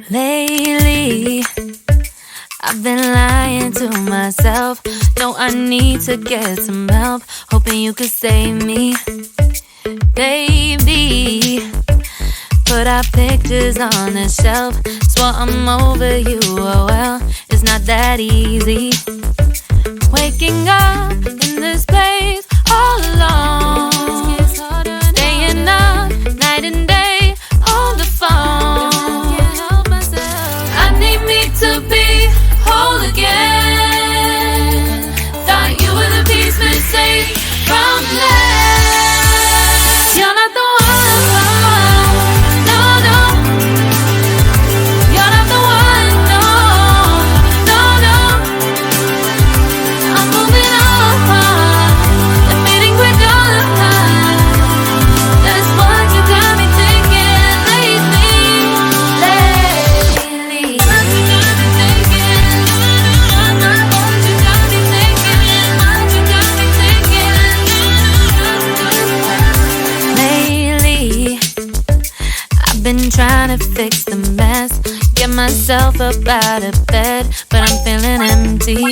Lately, I've been lying to myself. No, I need to get some help. Hoping you could save me, baby. Put our pictures on the shelf. Swore I'm over you, oh well, it's not that easy. Waking up in this place all alone, staying up night and day on the phone. I need me to be whole again. Thought you were the piece missing from left. You're not the one, no, no. You're not the one, no, no, no. I'm moving on, admitting we're done. That's what you got me thinking lately. What you got me thinking. What you got me thinking. What you got me thinking. Lately, I've been trying to fix the mess, get myself up out of bed, but I'm feeling empty.